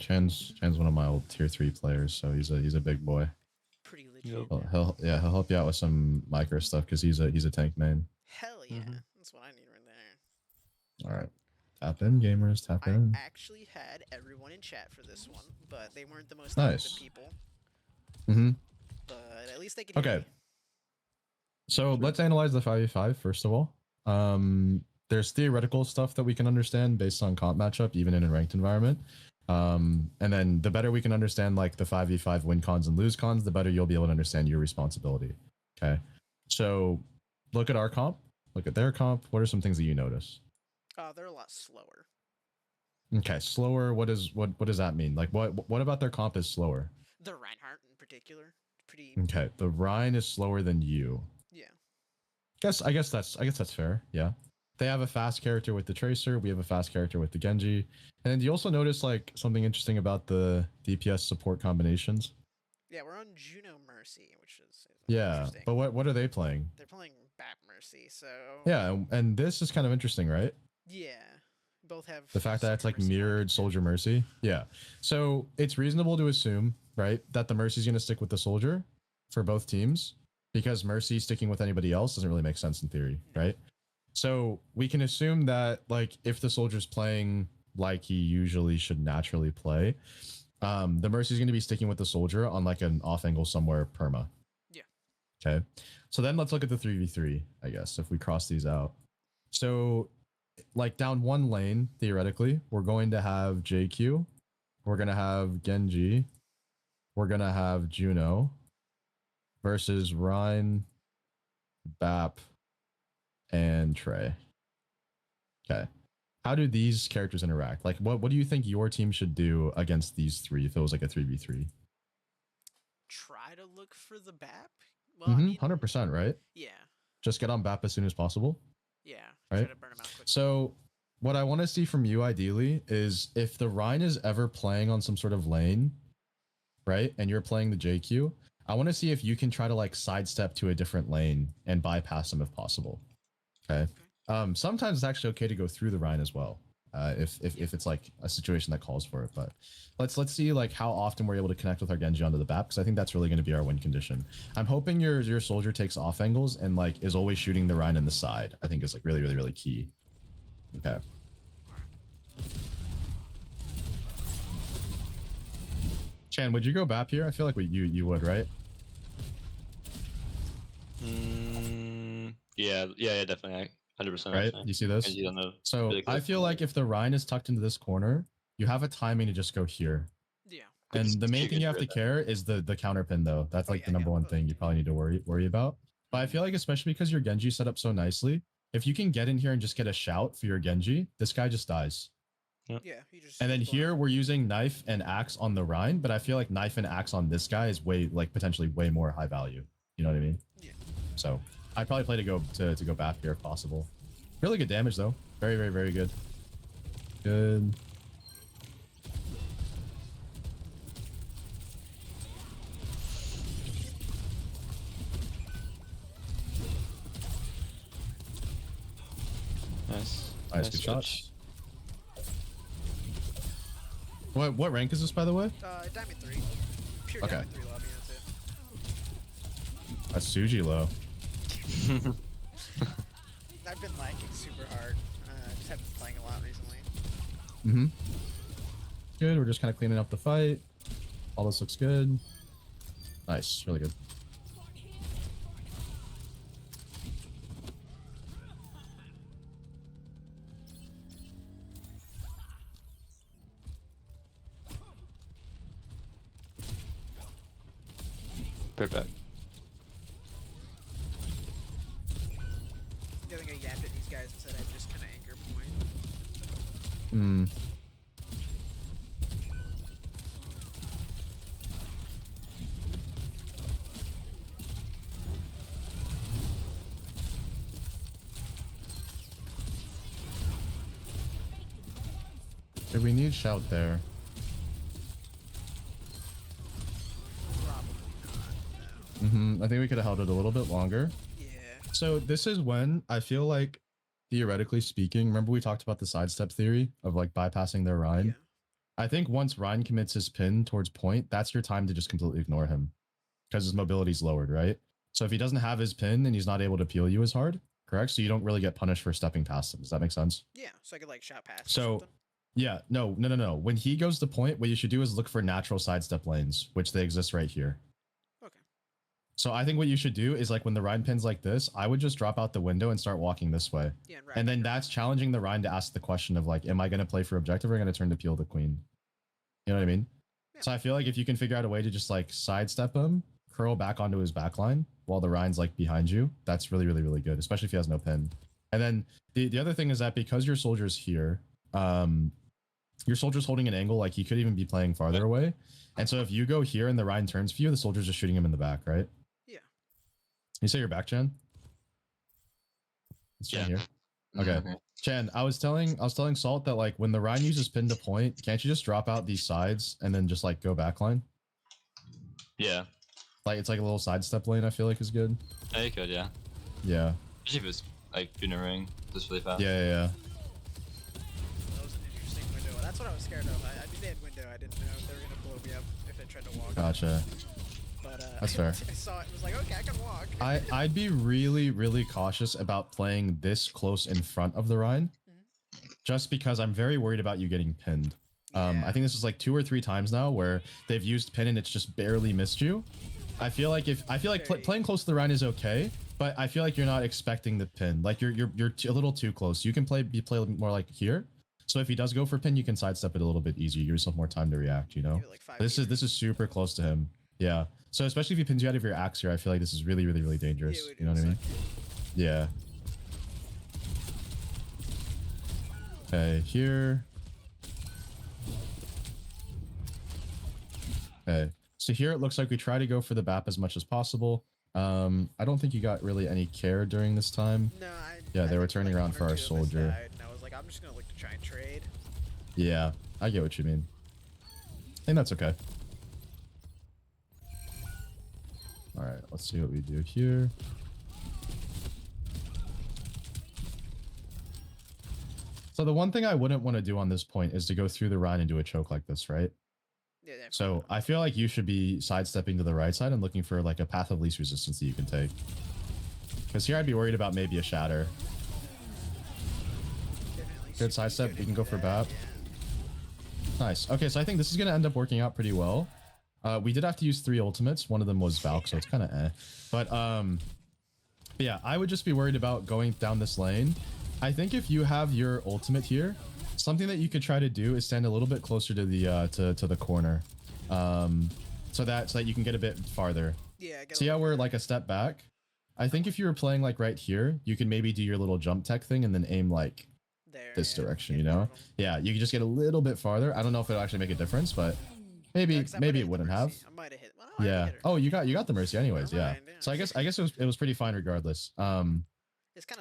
Chan's one of my old tier 3 players, so he's a big boy. Pretty legit. Yep. He'll help you out with some micro stuff because he's a tank main. Hell yeah, that's what I need right there. All right, tap in gamers, tap in. I actually had everyone in chat for this one, but they weren't the most active people. But at least they can hear me. So let's analyze the 5v5 first of all. There's theoretical stuff that we can understand based on comp matchup, even in a ranked environment. And then the better we can understand like the 5v5 win cons and lose cons, the better you'll be able to understand your responsibility. Okay. So look at our comp, look at their comp. What are some things that you notice? They're a lot slower. Okay, slower. What does that mean? Like what about their comp is slower? The Reinhardt in particular. Pretty okay. The Rhine is slower than you. Yeah. I guess that's fair. Yeah. They have a fast character with the Tracer. We have a fast character with the Genji. And then do you also notice like something interesting about the DPS support combinations? Yeah, we're on Juno Mercy, which is interesting. But what are they playing? They're playing Bap Mercy, so yeah, and this is kind of interesting, right? Yeah. Both have the fact that it's like mirrored Soldier Mercy. Yeah. So it's reasonable to assume, right, that the Mercy's gonna stick with the Soldier for both teams, because Mercy sticking with anybody else doesn't really make sense in theory, right? So we can assume that like if the Soldier's playing like he usually should naturally play, the Mercy's going to be sticking with the Soldier on like an off angle somewhere perma. Yeah. Okay. So then let's look at the 3v3, I guess, if we cross these out. So like down one lane, theoretically, we're going to have JQ, we're going to have Genji, we're going to have Juno versus Rhine, Bap, and Trey. Okay. How do these characters interact? Like, what do you think your team should do against these three if it was like a 3v3? Try to look for the BAP? Well, I mean, 100%, right? Yeah. Just get on BAP as soon as possible? Yeah. Right? Try to burn them out quickly. So, what I want to see from you ideally is if the Rhine is ever playing on some sort of lane, right, and you're playing the JQ, I want to see if you can try to like sidestep to a different lane and bypass them if possible. Okay. Sometimes it's actually okay to go through the Rhine as well, if it's like a situation that calls for it. But let's see like how often we're able to connect with our Genji onto the BAP, because I think that's really going to be our win condition. I'm hoping your Soldier takes off angles and like is always shooting the Rhine in the side. I think is like really key. Okay. Chan, would you go BAP here? I feel like you would, right? Yeah, definitely. 100%. Right? You see this? So really I feel like if the Rhine is tucked into this corner, you have a timing to just go here. Yeah. And the main thing you have to care is the counter pin though. That's like the number one thing you probably need to worry about. But I feel like especially because your Genji set up so nicely, if you can get in here and just get a shout for your Genji, this guy just dies. Yeah, he just. And then here we're using knife and axe on the Rhine, but I feel like knife and axe on this guy is potentially way more high value. You know what I mean? Yeah. So I'd probably play to go BAP here if possible. Really good damage though. Very good. Good. Nice, good shot. What rank is this, by the way? Diamond 3. Pure okay. Diamond 3 lobby, that's it. That's Suji low. I've been lagging super hard. Just haven't been playing a lot recently. Good, we're just kind of cleaning up the fight. All this looks good. Nice, really good. Perfect. I think I yapped at these guys and said I'd just kind of anchor point. If we need shout there. I think we could have held it a little bit longer. Yeah. So this is when I feel like, theoretically speaking, remember we talked about the sidestep theory of like bypassing their Rhine? Yeah. I think once Ryan commits his pin towards point, that's your time to just completely ignore him because his mobility's lowered, right? So if he doesn't have his pin and he's not able to peel you as hard, correct? So you don't really get punished for stepping past him. Does that make sense? Yeah, so I could like shot past. So or something. yeah, no. When he goes to point, what you should do is look for natural sidestep lanes, which they exist right here. Okay. So I think what you should do is like when the Rhine pin's like this, I would just drop out the window and start walking this way. Yeah, and then that's challenging the Rhine to ask the question of like, am I going to play for objective or going to turn to peel the queen? You know what I mean? Yeah. So I feel like if you can figure out a way to just like sidestep him, curl back onto his back line while the Rhine's like behind you, that's really, really, really good, especially if he has no pin. And then the other thing is that because your soldier's here, your soldier's holding an angle, like he could even be playing farther away. And so if you go here and the Rhine turns for you, the soldier's just shooting him in the back, right? Yeah. You say you're back, Chan? It's Chan here. Okay. Chan, I was telling Salt that like when the Rhine uses pin to point, can't you just drop out these sides and then just like go backline? Yeah. Like it's like a little sidestep lane, I feel like is good. Yeah, you could, yeah. Yeah. Especially if it's like doing a ring just really fast. Yeah. That was an interesting window. That's what I was scared of. I knew they had window. I didn't know if they were gonna blow me up if they tried to walk. Gotcha. But that's fair. I saw it. Was like, okay, I can walk. I'd be really, really cautious about playing this close in front of the Rhine, just because I'm very worried about you getting pinned. I think this is like 2 or 3 times now where they've used pin and it's just barely missed you. I feel like playing close to the Rhine is okay, but I feel like you're not expecting the pin. Like you're a little too close. You can play more like here. So if he does go for pin, you can sidestep it a little bit easier. Give yourself more time to react. You know, like this is super close to him. Yeah. So especially if he pins you out of your axe here, I feel like this is really, really, really dangerous. You know what I mean? Yeah. Okay, here. Okay. So here it looks like we try to go for the BAP as much as possible. I don't think you got really any care during this time. No, yeah, they were turning around for our soldier. And I was like, I'm just gonna look to try and trade. Yeah, I get what you mean. I think that's okay. All right, let's see what we do here. So the one thing I wouldn't want to do on this point is to go through the Rhine and do a choke like this, right? Yeah, so I feel like you should be sidestepping to the right side and looking for like a path of least resistance that you can take. Because here I'd be worried about maybe a shatter. Good sidestep. We can go for BAP. Yeah. Nice. Okay, so I think this is going to end up working out pretty well. We did have to use 3 ultimates. One of them was Valk, so it's kind of eh. But yeah, I would just be worried about going down this lane. I think if you have your ultimate here, something that you could try to do is stand a little bit closer to the to the corner, so that you can get a bit farther. Yeah. See how we're like a step back? I think if you were playing like right here, you can maybe do your little jump tech thing and then aim like this direction. You know? Yeah, you can just get a little bit farther. I don't know if it'll actually make a difference, but maybe it wouldn't have. I might have hit. Well, yeah. Oh, you got the mercy anyways. Yeah. So I guess it was pretty fine regardless.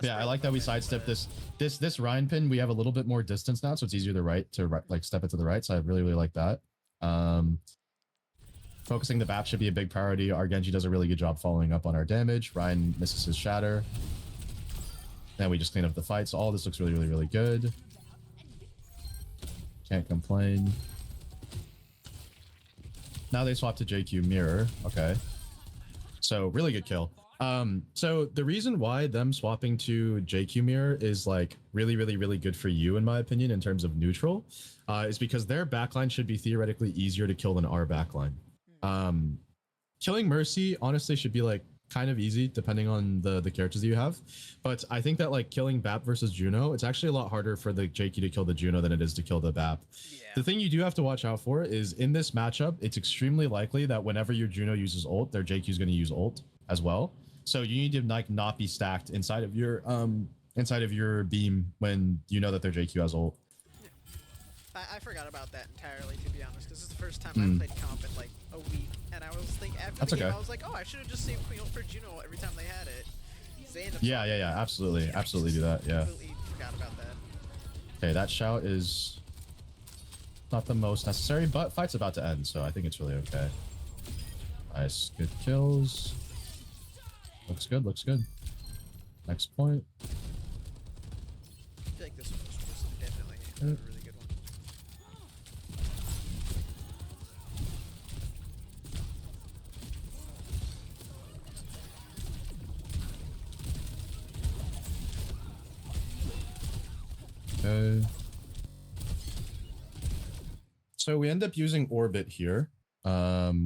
Yeah, I like that we sidestep this Rhine pin. We have a little bit more distance now, so it's easier to like step it to the right. So I really, really like that. Focusing the BAP should be a big priority. Our Genji does a really good job following up on our damage. Ryan misses his shatter. Then we just clean up the fight. So all this looks really, really, really good. Can't complain. Now they swap to JQ mirror. Okay. So really good kill. So the reason why them swapping to JQ mirror is like really, really, really good for you, in my opinion, in terms of neutral, is because their backline should be theoretically easier to kill than our backline. Killing Mercy honestly should be like kind of easy depending on the characters that you have. But I think that like killing BAP versus Juno, it's actually a lot harder for the JQ to kill the Juno than it is to kill the BAP. Yeah. The thing you do have to watch out for is in this matchup, it's extremely likely that whenever your Juno uses ult, their JQ is going to use ult as well. So you need to like not be stacked inside of your beam when you know that their JQ has ult. Yeah. I forgot about that entirely, to be honest, because it's the first time I played comp in like a week, and I was thinking after the game, I was like, oh, I should have just saved Queen ult for Juno every time they had it. Yeah, absolutely do that. Yeah. Completely forgot about that. Okay, that shout is not the most necessary, but fight's about to end, so I think it's really okay. Nice, good kills. Looks good. Next point. I feel like this one was definitely a really good one. Okay. So we end up using orbit here,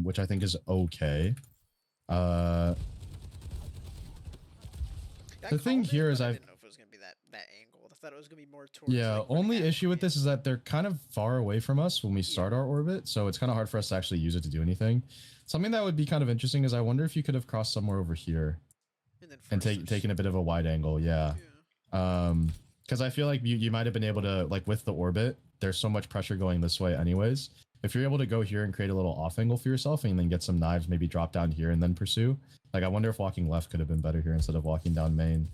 which I think is okay. The thing here is I didn't know if it was gonna be that angle. I thought it was gonna be more towards. Yeah, like, only issue with this is that they're kind of far away from us when we start our orbit, so it's kind of hard for us to actually use it to do anything. Something that would be kind of interesting is I wonder if you could have crossed somewhere over here and taken a bit of a wide angle. Yeah. Because I feel like you might have been able to, like, with the orbit, there's so much pressure going this way anyways. If you're able to go here and create a little off angle for yourself and then get some knives, maybe drop down here and then pursue. Like, I wonder if walking left could have been better here instead of walking down main.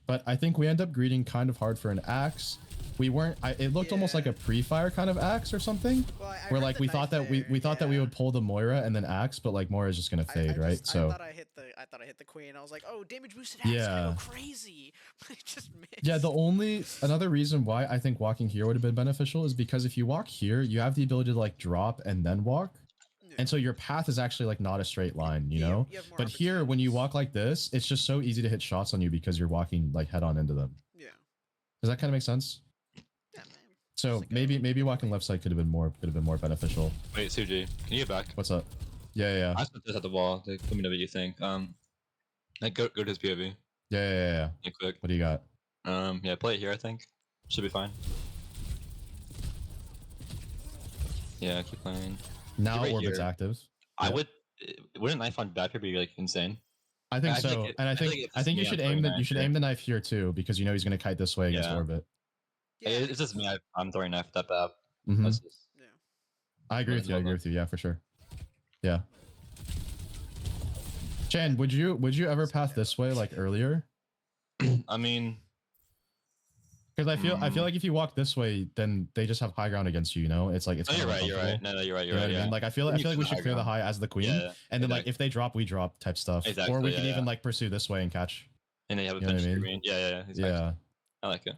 But I think we end up greeting kind of hard for an axe. We weren't. It looked almost like a pre-fire kind of axe or something, well, where like we thought that we thought that we would pull the Moira and then axe, but like Moira is just gonna fade, right? So I thought I hit the queen. I was like, oh, damage boosted axe, gonna go crazy. I just missed. Yeah, another reason why I think walking here would have been beneficial is because if you walk here, you have the ability to like drop and then walk. And so your path is actually like not a straight line, you know? But here, when you walk like this, it's just so easy to hit shots on you because you're walking like head on into them. Yeah. Does that kind of make sense? Yeah, man. So like maybe walking left side could have been more beneficial. Wait, Suji, can you get back? What's up? Yeah. I spent this at the wall. Like, let me know what you think. Like go to his POV. Yeah. Quick. What do you got? Yeah, play it here. I think should be fine. Yeah, keep playing. Now right orbit's here. active. Wouldn't knife on bad here be like insane? I think so, and I think you should aim the knife here too because you know he's gonna kite this way against orbit. Yeah, it's just me. I'm throwing knife that bad. I agree with you. Yeah, for sure. Yeah. Chan, would you ever path this way like earlier? I mean, because I feel like if you walk this way, then they just have high ground against you. You know, it's like it's. No, you're right. No, you're right. You know what I mean? Like I feel like we should clear the high as the queen, and then like if they drop, we drop type stuff, or we can even like pursue this way and catch. And they have a bunch of green. Yeah. Yeah. I like it.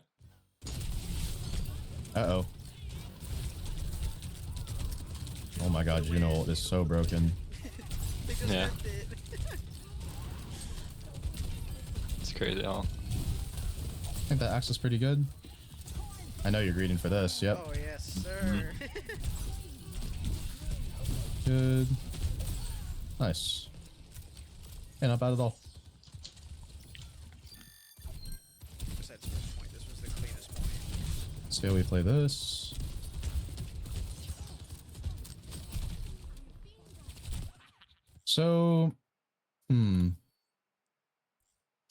Oh my god, Juno is so broken. Yeah. It's crazy. I think that axe is pretty good. I know you're greeting for this. Yep. Oh yes, sir. Good. Nice. Yeah, not bad at all. Besides first point, this was the cleanest point. Let's see how we play this. So, it's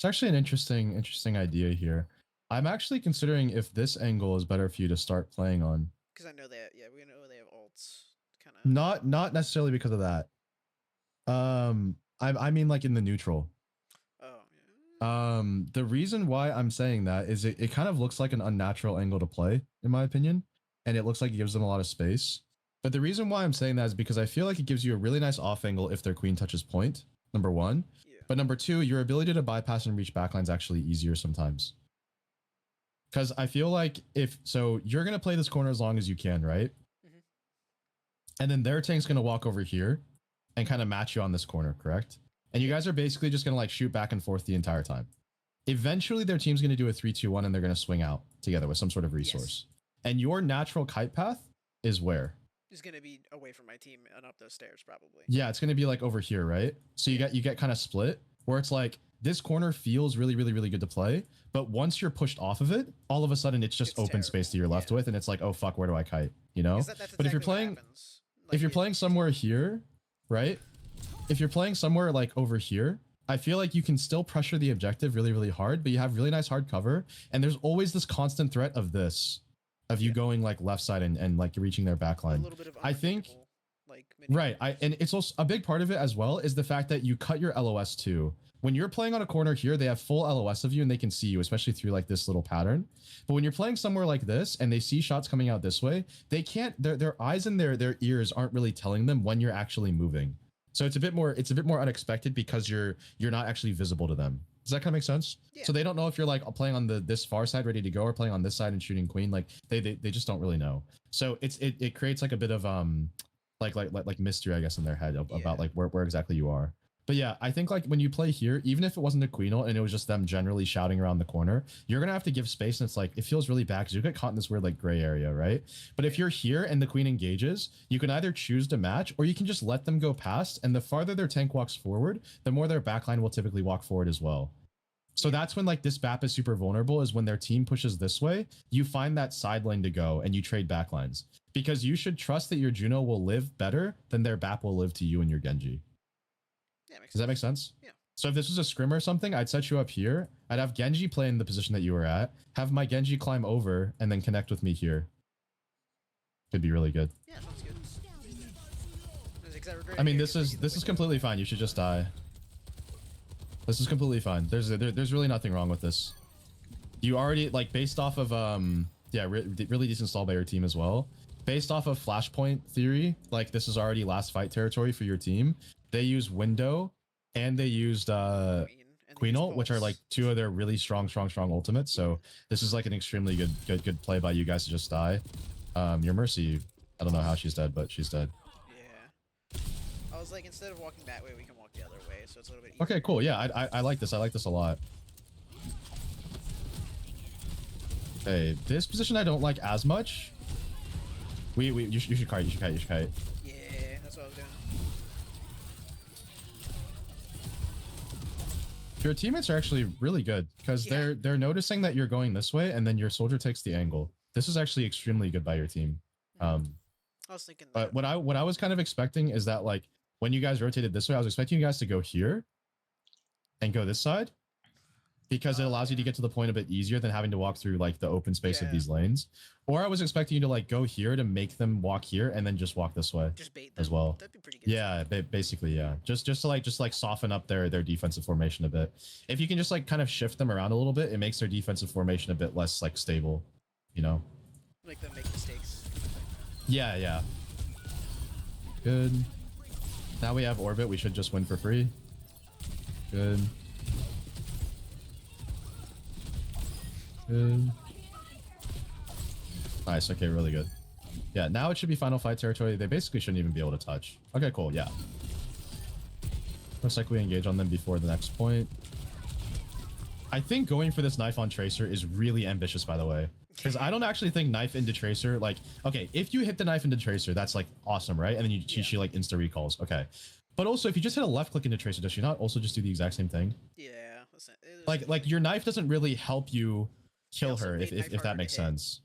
actually an interesting idea here. I'm actually considering if this angle is better for you to start playing on. Because I know that, we know they have ults. Kind of. Not necessarily because of that. I mean like in the neutral. Oh yeah. The reason why I'm saying that is it kind of looks like an unnatural angle to play, in my opinion, and it looks like it gives them a lot of space. But the reason why I'm saying that is because I feel like it gives you a really nice off angle if their queen touches point, number one. Yeah. But number two, your ability to bypass and reach backline is actually easier sometimes. Because I feel like you're going to play this corner as long as you can, right? Mm-hmm. And then their tank's going to walk over here and kind of match you on this corner, correct? And you guys are basically just going to like shoot back and forth the entire time. Eventually, their team's going to do a 3-2-1 and they're going to swing out together with some sort of resource. Yes. And your natural kite path is where? Is going to be away from my team and up those stairs probably. Yeah, it's going to be like over here, right? So you get kind of split where it's like this corner feels really good to play, but once you're pushed off of it, all of a sudden it's just open space to your left with, and it's like, oh fuck, where do I kite? You know? That's but exactly if you're playing, if you're playing somewhere here, right? If you're playing somewhere like over here, I feel like you can still pressure the objective really hard, but you have really nice hard cover, and there's always this constant threat of this. Of you going like left side and like reaching their backline. A little bit of I think like right. And it's also a big part of it as well is the fact that you cut your LOS too. When you're playing on a corner here, they have full LOS of you and they can see you, especially through like this little pattern. But when you're playing somewhere like this and they see shots coming out this way, they can't. Their eyes and their ears aren't really telling them when you're actually moving. So it's a bit more unexpected because you're not actually visible to them. Does that kind of make sense? Yeah. So they don't know if you're like playing on this far side ready to go or playing on this side and shooting queen. Like they just don't really know. So it creates like a bit of like mystery, I guess, in their head about like where exactly you are. But yeah, I think like when you play here, even if it wasn't a queen ult and it was just them generally shouting around the corner, you're gonna have to give space, and it's like it feels really bad because you get caught in this weird like gray area, right? But if you're here and the queen engages, you can either choose to match or you can just let them go past, and the farther their tank walks forward, the more their backline will typically walk forward as well. So that's when like this BAP is super vulnerable, is when their team pushes this way, you find that side lane to go and you trade backlines. Because you should trust that your Juno will live better than their BAP will live to you and your Genji. Yeah, does that make sense? Yeah. So if this was a scrim or something, I'd set you up here. I'd have Genji play in the position that you were at, have my Genji climb over, and then connect with me here. Could be really good. Yeah, sounds good. I mean, this is completely fine. You should just die. This is completely fine. There's really nothing wrong with this. You already, like, based off of yeah, really decent stall by your team as well. Based off of Flashpoint theory, like this is already last fight territory for your team. They use Window and they used Queen ult, which are like two of their really strong ultimates. So this is like an extremely good play by you guys to just die. Your Mercy, I don't know how she's dead, but she's dead. Yeah. I was like, instead of walking that way, we can walk the other way, so it's a little bit easier. Okay, cool. Yeah, I like this. I like this a lot. Okay, this position I don't like as much. You should kite. You should kite. Yeah, that's what I was doing. Your teammates are actually really good because they're noticing that you're going this way, and then your soldier takes the angle. This is actually extremely good by your team. I was thinking that. But what I was kind of expecting is that like when you guys rotated this way, I was expecting you guys to go here and go this side, because it allows you to get to the point a bit easier than having to walk through like the open space of these lanes. Or I was expecting you to like go here to make them walk here and then just walk this way. Just bait them as well. That'd be pretty good. Yeah, basically, yeah. Just to soften up their defensive formation a bit. If you can just like kind of shift them around a little bit, it makes their defensive formation a bit less like stable, you know. Make them make mistakes. Yeah. Good. Now we have orbit. We should just win for free. Good. Good. Nice. Okay, really good. Yeah, now it should be final fight territory. They basically shouldn't even be able to touch. Okay, cool. Yeah. Looks like we engage on them before the next point. I think going for this knife on Tracer is really ambitious, by the way. Because I don't actually think knife into Tracer, like, okay, if you hit the knife into Tracer, that's like awesome, right? And then she like insta recalls. Okay. But also, if you just hit a left click into Tracer, does she not also just do the exact same thing? Yeah. Like your knife doesn't really help you kill her, if that makes sense.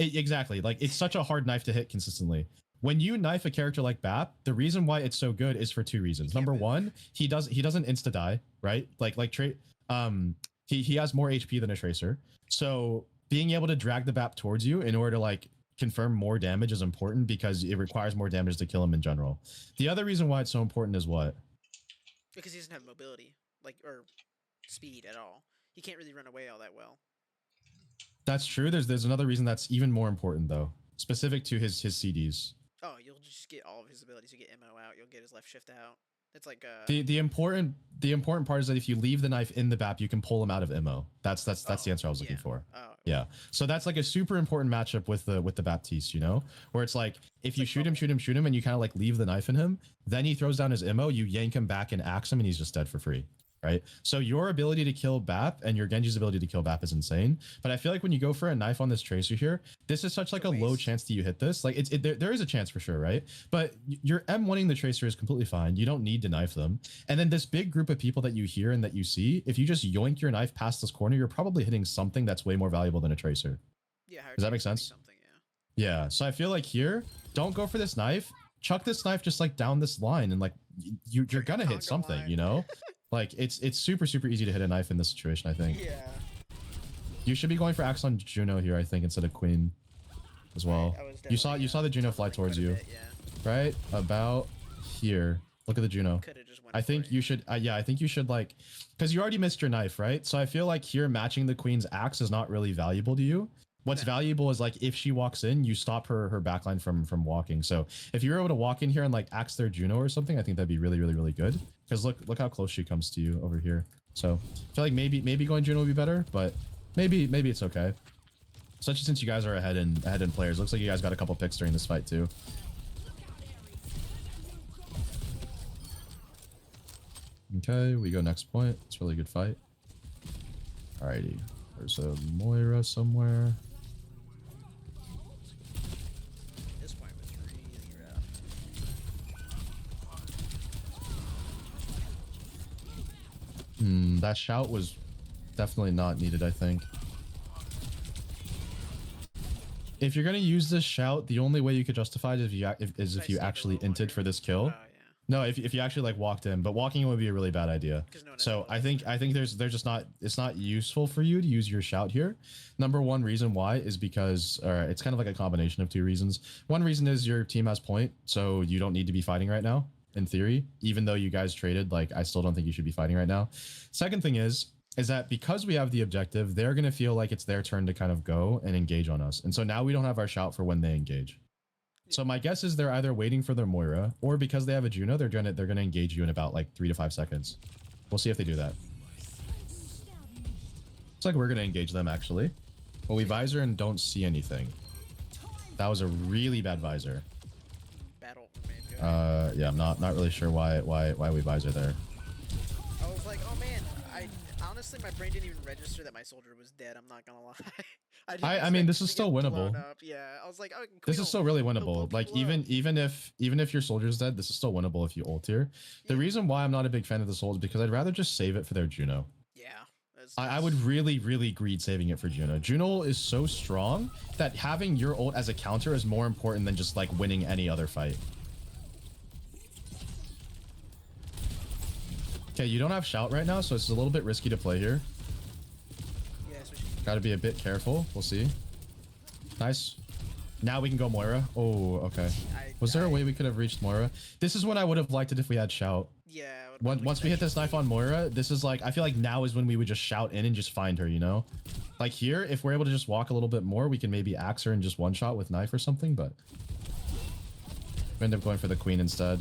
Exactly. Like, it's such a hard knife to hit consistently. When you knife a character like BAP, the reason why it's so good is for two reasons. Number one, he doesn't insta die, right? He has more HP than a Tracer. So being able to drag the BAP towards you in order to like confirm more damage is important, because it requires more damage to kill him in general. The other reason why it's so important is what? Because he doesn't have mobility, or speed at all. He can't really run away all that well. That's true. There's another reason that's even more important though, specific to his CDs. Oh, you'll just get all of his abilities. You get MO out. You'll get his left shift out. It's like the important part is that if you leave the knife in the BAP, you can pull him out of MO. That's the answer I was looking for. Oh, yeah. So that's like a super important matchup with the Baptiste, you know, where it's like if you shoot him, and you kind of like leave the knife in him, then he throws down his MO, you yank him back and axe him, and he's just dead for free. Right. So your ability to kill BAP and your Genji's ability to kill BAP is insane. But I feel like when you go for a knife on this Tracer here, this is such like a low chance that you hit this. Like there is a chance for sure, right? But your M1ing the Tracer is completely fine. You don't need to knife them. And then this big group of people that you hear and that you see, if you just yoink your knife past this corner, you're probably hitting something that's way more valuable than a Tracer. Yeah. Does that make sense? Yeah. So I feel like here, don't go for this knife. Chuck this knife just like down this line, and like you're gonna hit something, you know? Like it's super easy to hit a knife in this situation, I think. Yeah. You should be going for axe on Juno here, I think, instead of Queen as well. You saw the Juno fly towards you. Right? About here. Look at the Juno. I think you should I think you should like, because you already missed your knife, right? So I feel like here matching the Queen's axe is not really valuable to you. What's valuable is like if she walks in, you stop her backline from walking. So if you were able to walk in here and like axe their Juno or something, I think that'd be really good. Because look how close she comes to you over here. So I feel like maybe going Juno would be better, but maybe it's okay. Especially since you guys are ahead in players. Looks like you guys got a couple picks during this fight too. Okay, we go next point. It's a really good fight. Alrighty. There's a Moira somewhere. This point was really rough. That shout was definitely not needed, I think. If you're gonna use this shout, the only way you could justify it is if you actually inted for this kill. Yeah. No, if you actually like walked in, but walking in would be a really bad idea. No So I think there's just not, it's not useful for you to use your shout here. Number one reason why is because it's kind of like a combination of two reasons. One reason is your team has point, so you don't need to be fighting right now. In theory, even though you guys traded, like I still don't think you should be fighting right now. Second thing is that because we have the objective, they're gonna feel like it's their turn to kind of go and engage on us, and so now we don't have our shout for when they engage. So my guess is they're either waiting for their Moira, or because they have a Juno, they're gonna engage you in about like 3 to 5 seconds. We'll see if they do that. Looks like we're gonna engage them actually. Well, we visor and don't see anything. That was a really bad visor. Battle. Yeah, I'm not really sure why we visor there. I was like, oh man, honestly my brain didn't even register that my soldier was dead. I'm not gonna lie. I mean, this is still winnable. Yeah, I was like, oh, this is still really winnable. Like even if your soldier's dead, this is still winnable if you ult here. The reason why I'm not a big fan of this ult is because I'd rather just save it for their Juno. Yeah. I would really greed saving it for Juno. Juno is so strong that having your ult as a counter is more important than just like winning any other fight. Okay, you don't have shout right now, so it's a little bit risky to play here. Got to be a bit careful. We'll see. Nice. Now we can go Moira. Oh, okay. Was there a way we could have reached Moira? This is when I would have liked it if we had shout. Yeah. Once we hit this knife on Moira, this is like, I feel like now is when we would just shout in and just find her, you know? Like here, if we're able to just walk a little bit more, we can maybe axe her in just one shot with knife or something, but we end up going for the queen instead.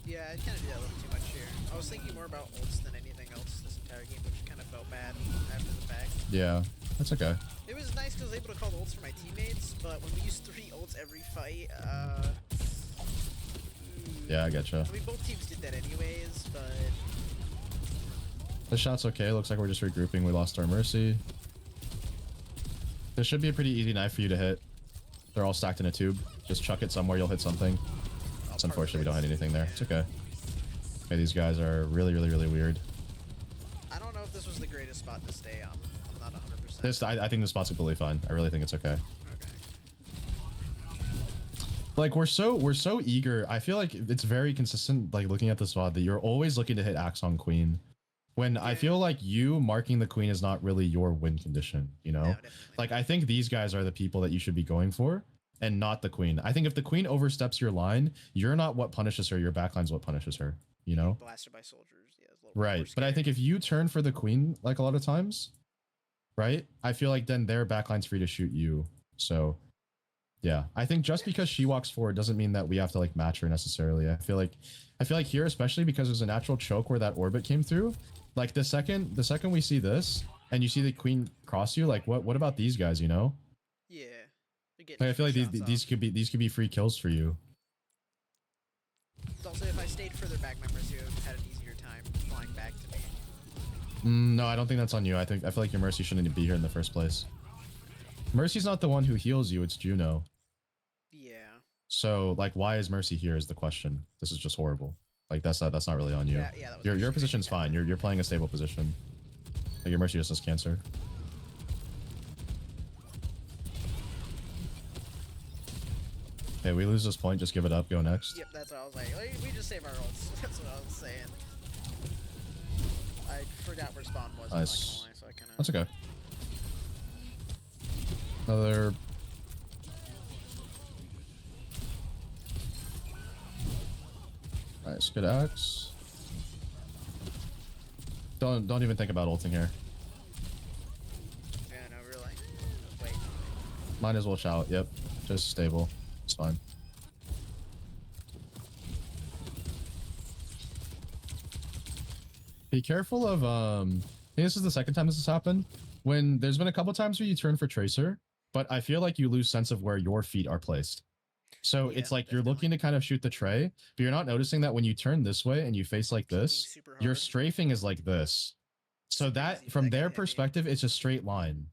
Yeah, I kind of did that a little too much here. I was thinking more about ults than anything else this entire game, which kind of felt bad after the fact. Yeah. That's okay. It was nice because I was able to call the ults for my teammates, but when we use 3 ults every fight, yeah, I getcha. I mean, both teams did that anyways, but... This shot's okay. Looks like we're just regrouping. We lost our Mercy. This should be a pretty easy knife for you to hit. They're all stacked in a tube. Just chuck it somewhere, you'll hit something. It's unfortunate we don't hit anything there. It's okay. Okay, these guys are really weird. I don't know if this was the greatest spot to stay on. I'm not 100%. I think this spot's completely fine. I really think it's okay. Like we're so eager. I feel like it's very consistent, like looking at the spot, that you're always looking to hit axe on queen. When I feel like you marking the queen is not really your win condition, you know? Like I think these guys are the people that you should be going for and not the queen. I think if the queen oversteps your line, you're not what punishes her, your backline's what punishes her, you know? Blasted by soldiers, yeah. Right, but I think if you turn for the queen like a lot of times, right? I feel like then their backline's free to shoot you. So yeah, I think just because she walks forward doesn't mean that we have to like match her necessarily. I feel like here, especially because there's a natural choke where that orbit came through, like the second we see this and you see the queen cross you, like what about these guys, you know? Yeah. Like, I feel like these could be free kills for you. Also, if I stayed further back, my Mercy would have had an easier time flying back to me. No, I don't think that's on you. I feel like your Mercy shouldn't be here in the first place. Mercy's not the one who heals you, it's Juno. Yeah. So, like, why is Mercy here is the question. This is just horrible. Like, that's not really on you. Yeah, your position's fine. You're playing a stable position. Like, your Mercy just has cancer. Okay, we lose this point, just give it up, go next. Yep, that's what I was like. We just save our ults. That's what I was saying. I forgot where spawn was. Nice. So I kinda... That's okay. Another... Nice, good axe. Don't even think about ulting here. Yeah, no, really. Wait. Might as well shout, yep. Just stable. It's fine. Be careful of I think this is the second time this has happened. When there's been a couple times where you turn for Tracer, but I feel like you lose sense of where your feet are placed. So Yeah, it's like you're definitely. looking to kind of shoot the tray, but you're not noticing that when you turn this way and you face like this, your strafing is like this. So that from their perspective, it's a straight line.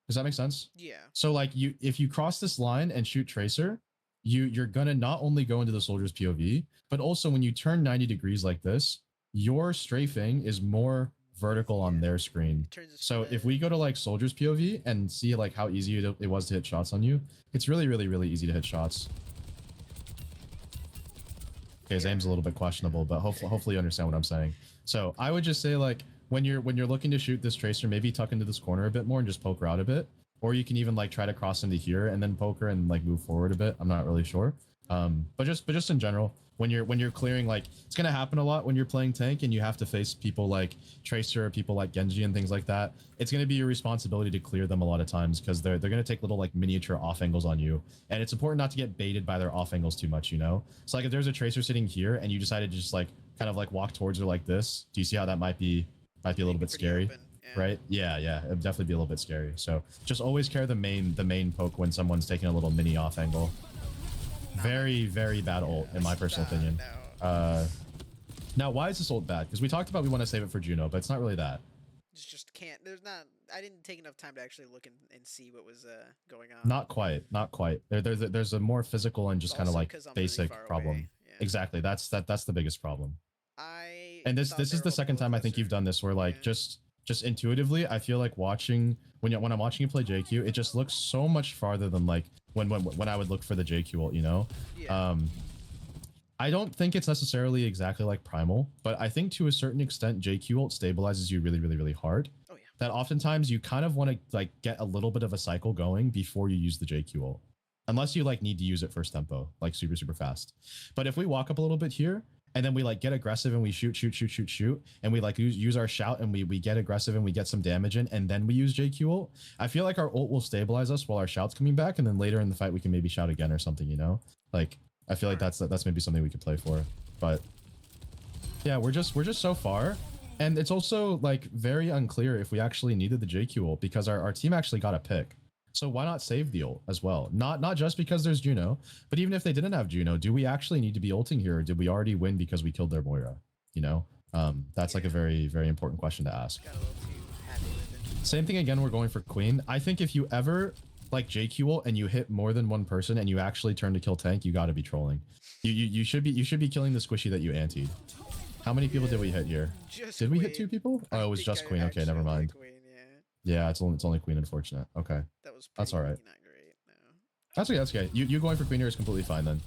Does that make sense? Yeah. So like if you cross this line and shoot tracer, you're gonna not only go into the soldier's POV, but also when you turn 90 degrees like this, your strafing is more vertical on their screen. So if we go to like soldier's POV and see like how easy it was to hit shots on you, it's really, really, really easy to hit shots. Okay, his aim's a little bit questionable, but hopefully you understand what I'm saying. So I would just say like when you're looking to shoot this tracer, maybe tuck into this corner a bit more and just poke her out a bit. Or you can even like try to cross into here and then poke her and like move forward a bit. I'm not really sure. But just in general, when you're clearing, like it's gonna happen a lot when you're playing tank and you have to face people like Tracer, people like Genji and things like that. It's gonna be your responsibility to clear them a lot of times because they're gonna take little like miniature off angles on you, and it's important not to get baited by their off angles too much, you know. So like if there's a Tracer sitting here and you decided to just like kind of like walk towards her like this, do you see how that might be a little bit scary? Right? Yeah, it'd definitely be a little bit scary. So just always carry the main poke when someone's taking a little mini off angle. Very, very bad ult in my personal opinion. Now why is this ult bad? Because we talked about we want to save it for Juno, but it's not really that. Just can't. There's not. I didn't take enough time to actually look and see what was going on. Not quite. There's a more physical and just kind of like basic problem. Yeah. Exactly. That's the biggest problem. And this is the second time I think you've done this where like just intuitively I feel like watching when I'm watching you play JQ, it just looks so much farther than like when I would look for the JQ ult, you know. Yeah. I don't think it's necessarily exactly like Primal, but I think to a certain extent JQ ult stabilizes you really, really, really hard. Oh yeah. That oftentimes you kind of want to like get a little bit of a cycle going before you use the JQ ult. Unless you like need to use it first tempo, like super, super fast. But if we walk up a little bit here, and then we like get aggressive and we shoot, and we like use our shout and we get aggressive and we get some damage in, and then we use JQ ult, I feel like our ult will stabilize us while our shout's coming back, and then later in the fight we can maybe shout again or something, you know? Like I feel like that's maybe something we could play for. But yeah, we're just so far. And it's also like very unclear if we actually needed the JQ ult because our team actually got a pick. So why not save the ult as well? Not just because there's Juno, but even if they didn't have Juno, do we actually need to be ulting here, or did we already win because we killed their Moira? You know, that's like a very, very important question to ask. Same thing again, we're going for Queen. I think if you ever like JQ ult and you hit more than one person and you actually turn to kill tank, you got to be trolling. You should be killing the squishy that you antied. How many people did we hit here? Did we hit 2 people? Oh, it was just Queen. Okay, never mind. Yeah, it's only Queen, unfortunate. Okay. That's all right. Not great, no. That's okay, that's okay. You going for Queen here is completely fine then.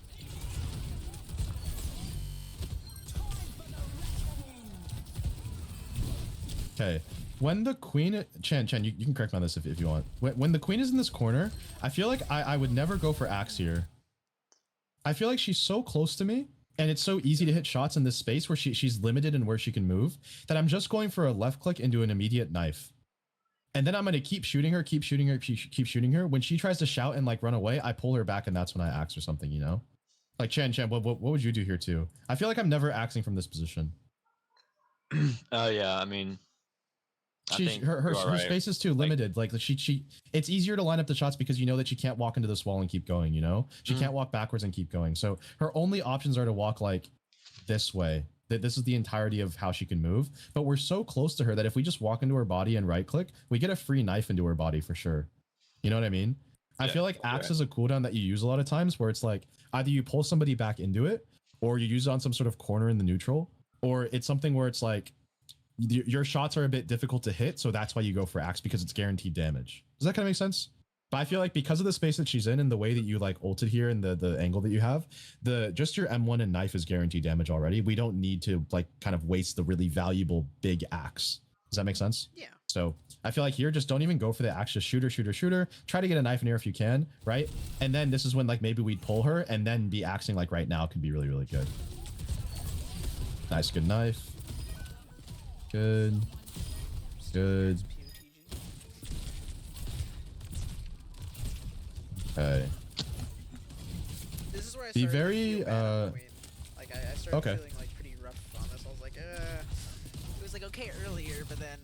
Okay. When the Queen... Chen, you can correct me on this if you want. When the Queen is in this corner, I feel like I would never go for Axe here. I feel like she's so close to me, and it's so easy to hit shots in this space where she's limited in where she can move, that I'm just going for a left click into an immediate knife. And then I'm going to keep shooting her. When she tries to shout and like run away, I pull her back, and that's when I axe or something, you know? Like Chen, what would you do here too? I feel like I'm never axing from this position. Yeah, I mean, her space is too limited. Like it's easier to line up the shots because you know that she can't walk into this wall and keep going, you know? She can't walk backwards and keep going. So her only options are to walk like this way. This is the entirety of how she can move, but we're so close to her that if we just walk into her body and right click, we get a free knife into her body for sure. You know what I mean? Yeah, I feel like Axe is a cooldown that you use a lot of times where it's like either you pull somebody back into it or you use it on some sort of corner in the neutral, or it's something where it's like your shots are a bit difficult to hit. So that's why you go for Axe, because it's guaranteed damage. Does that kind of make sense? But I feel like because of the space that she's in and the way that you like ulted here and the angle that you have, just your M1 and knife is guaranteed damage already. We don't need to like kind of waste the really valuable big axe. Does that make sense? Yeah. So I feel like here, just don't even go for the axe. Just shoot her. Try to get a knife in here if you can, right? And then this is when like maybe we'd pull her and then be axing like right now could be really, really good. Nice, good knife. Good. Okay. This is where I started very like I started feeling like pretty rough on this. I was like, it was like okay earlier, but then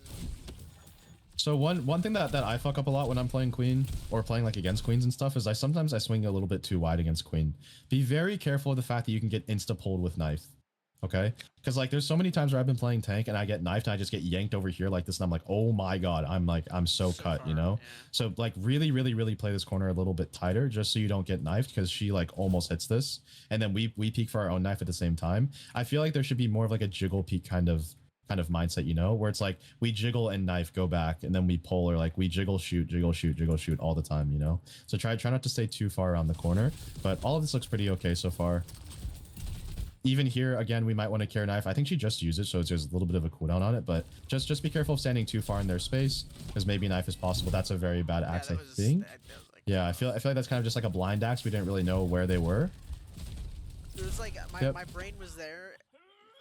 So one thing that I fuck up a lot when I'm playing queen or playing like against queens and stuff is sometimes I swing a little bit too wide against queen. Be very careful of the fact that you can get insta pulled with knife. Okay, because like there's so many times where I've been playing tank and I get knifed and I just get yanked over here like this and I'm like, oh my god, I'm so cut, far, you know. yeah. So like really play this corner a little bit tighter just so you don't get knifed, because she like almost hits this and then we peek for our own knife at the same time. I feel like there should be more of like a jiggle peek kind of mindset, you know, where it's like we jiggle and knife, go back, and then we pull, or like we jiggle shoot all the time, you know. So try not to stay too far around the corner, but all of this looks pretty okay so far. Even here, again, we might want to carry knife. I think she just used it, so there's a little bit of a cooldown on it, but just be careful of standing too far in their space, because maybe knife is possible. That's a very bad axe, I think. Yeah, I feel like that's kind of just like a blind axe. We didn't really know where they were. It was like my brain was there.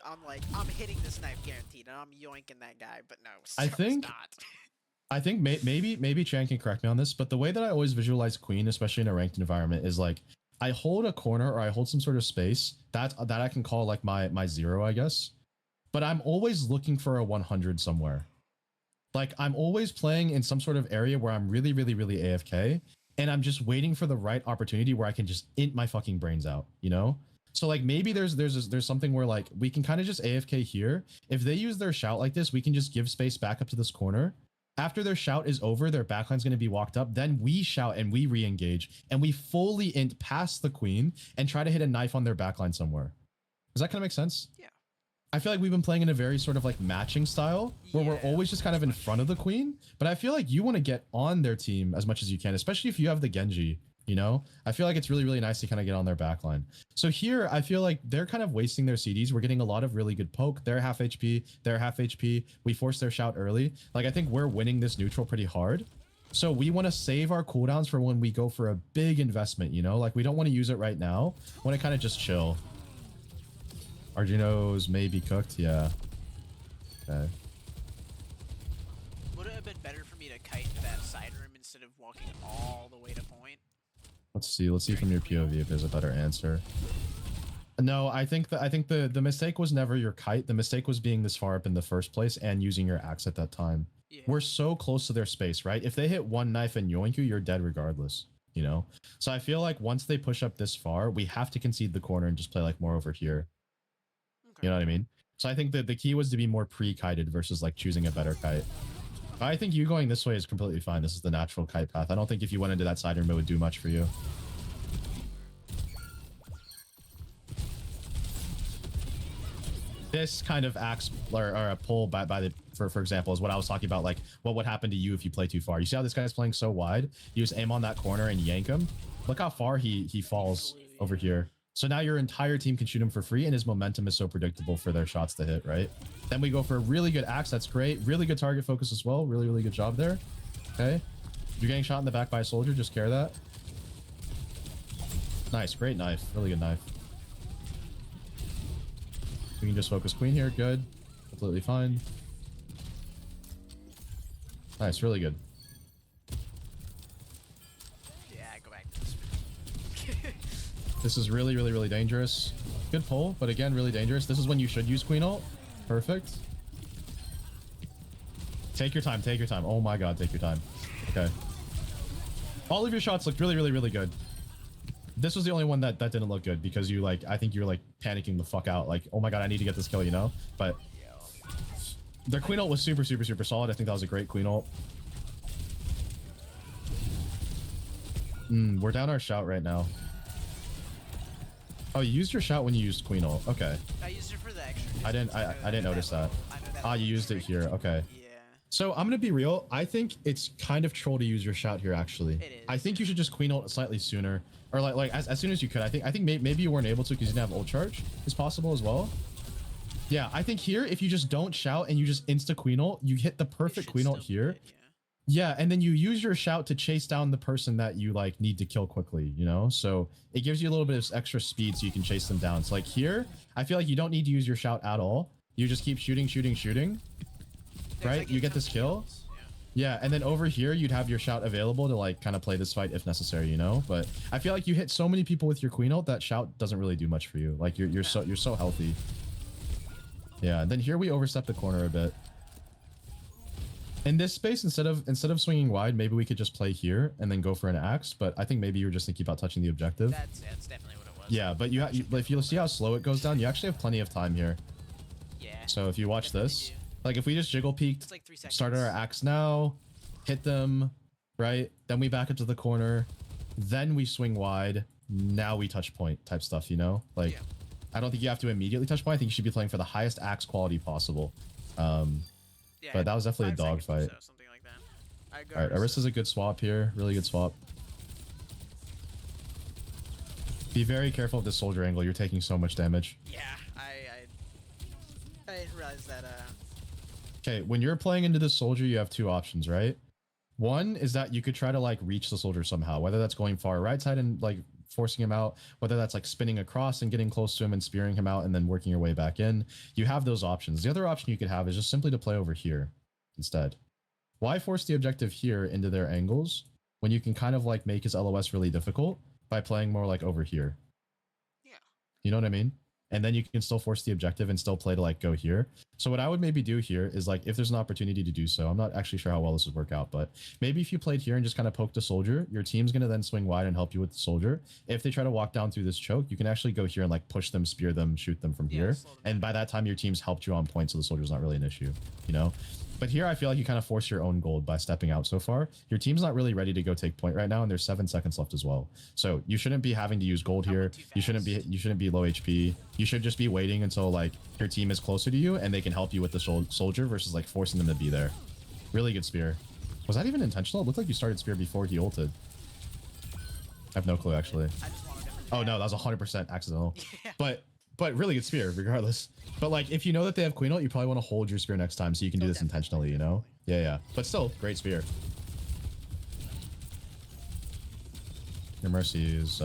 I'm like, I'm hitting this knife guaranteed, and I'm yoinking that guy, but no, I think maybe Chan can correct me on this, but the way that I always visualize queen, especially in a ranked environment, is like I hold a corner or I hold some sort of space that I can call like my 0, I guess. But I'm always looking for a 100 somewhere. Like I'm always playing in some sort of area where I'm really AFK, and I'm just waiting for the right opportunity where I can just int my fucking brains out, you know? So like maybe there's something where like we can kind of just AFK here. If they use their shout like this, we can just give space back up to this corner. After their shout is over, their backline's going to be walked up. Then we shout and we re-engage and we fully int past the queen and try to hit a knife on their backline somewhere. Does that kind of make sense? Yeah. I feel like we've been playing in a very sort of like matching style where we're always just kind of in front of the queen. But I feel like you want to get on their team as much as you can, especially if you have the Genji. You know, I feel like it's really nice to kind of get on their backline. So here, I feel like they're kind of wasting their CDs. We're getting a lot of really good poke. They're half HP. They're half HP. We force their shout early. Like, I think we're winning this neutral pretty hard. So we want to save our cooldowns for when we go for a big investment, you know? Like, we don't want to use it right now. We want to kind of just chill. Arjuno's may be cooked. Yeah. Okay. Would it have been better for me to kite to that side room instead of walking all the way to point? Let's see from your POV if there's a better answer. No, I think the mistake was never your kite. The mistake was being this far up in the first place and using your axe at that time. Yeah. We're so close to their space, right? If they hit one knife and yoink you, you're dead regardless, you know? So I feel like once they push up this far, we have to concede the corner and just play like more over here. Okay. You know what I mean? So I think that the key was to be more pre-kited versus like choosing a better kite. I think you going this way is completely fine. This is the natural kite path. I don't think if you went into that side room, it would do much for you. This kind of axe or a pull by the for example is what I was talking about. Like what would happen to you if you play too far? You see how this guy's playing so wide? You just aim on that corner and yank him. Look how far he falls over here. So now your entire team can shoot him for free, and his momentum is so predictable for their shots to hit, right? Then we go for a really good axe. That's great. Really good target focus as well. Really good job there. Okay. If you're getting shot in the back by a soldier, just care that. Nice. Great knife. Really good knife. We can just focus queen here. Good. Completely fine. Nice. Really good. Yeah, go back to this. This is really dangerous. Good pull, but again, really dangerous. This is when you should use queen ult. Perfect. Take your time. Take your time. Oh my god, take your time. Okay. All of your shots looked really good. This was the only one that didn't look good because you like, I think you're like panicking the fuck out. Like, oh my god, I need to get this kill, you know? But their queen ult was super solid. I think that was a great queen ult. We're down our shout right now. Oh, you used your shout when you used queen ult. Okay. I used it for the extra. I didn't notice that. Ah, you used it here. Okay. Yeah. So I'm gonna be real. I think it's kind of troll to use your shout here. Actually, it is. I think you should just queen ult slightly sooner, or like as soon as you could. I think maybe you weren't able to because you didn't have ult charge. Is possible as well. Yeah, I think here if you just don't shout and you just insta queen ult, you hit the perfect queen ult here. Yeah, and then you use your shout to chase down the person that you like need to kill quickly, you know? So it gives you a little bit of extra speed so you can chase them down. So like here, I feel like you don't need to use your shout at all. You just keep shooting. Right? You get this kill. Yeah, and then over here, you'd have your shout available to like kind of play this fight if necessary, you know? But I feel like you hit so many people with your queen ult that shout doesn't really do much for you. Like you're so healthy. Yeah, and then here we overstep the corner a bit. In this space, instead of swinging wide, maybe we could just play here and then go for an axe. But I think maybe you were just thinking about touching the objective. That's definitely what it was. Yeah, but if you see how slow it goes down, you actually have plenty of time here. Yeah. So if you watch this, like if we just jiggle peeked, like 3 seconds. started our axe now, hit them, right? Then we back into the corner, then we swing wide. Now we touch point type stuff, you know? Like, I don't think you have to immediately touch point. I think you should be playing for the highest axe quality possible. But that was definitely a dogfight. So, something like that. All right, Orisa's a good swap here. Really good swap. Be very careful of this soldier angle. You're taking so much damage. Yeah, I didn't realize that. Okay, when you're playing into this soldier, you have two options, right? One is that you could try to like reach the soldier somehow, whether that's going far right side and like forcing him out, whether that's like spinning across and getting close to him and spearing him out and then working your way back in. You have those options. The other option you could have is just simply to play over here instead. Why force the objective here into their angles when you can kind of like make his LOS really difficult by playing more like over here? Yeah. You know what I mean? And then you can still force the objective and still play to like go here. So what I would maybe do here is like, if there's an opportunity to do so, I'm not actually sure how well this would work out, but maybe if you played here and just kind of poked a soldier, your team's going to then swing wide and help you with the soldier. If they try to walk down through this choke, you can actually go here and like push them, spear them, shoot them from here. And by that time, your team's helped you on point. So the soldier's not really an issue, you know? But here, I feel like you kind of force your own gold by stepping out so far. Your team's not really ready to go take point right now, and there's 7 seconds left as well. So you shouldn't be having to use gold here. You shouldn't be low HP. You should just be waiting until like your team is closer to you and they can help you with the soldier versus like forcing them to be there. Really good spear. Was that even intentional? It looked like you started spear before he ulted. I have no clue actually. Oh no, that was 100% accidental. But really good spear regardless. But like if you know that they have queen ult, you probably want to hold your spear next time so you can do this intentionally, you know? Yeah. But still, great spear. Your mercy is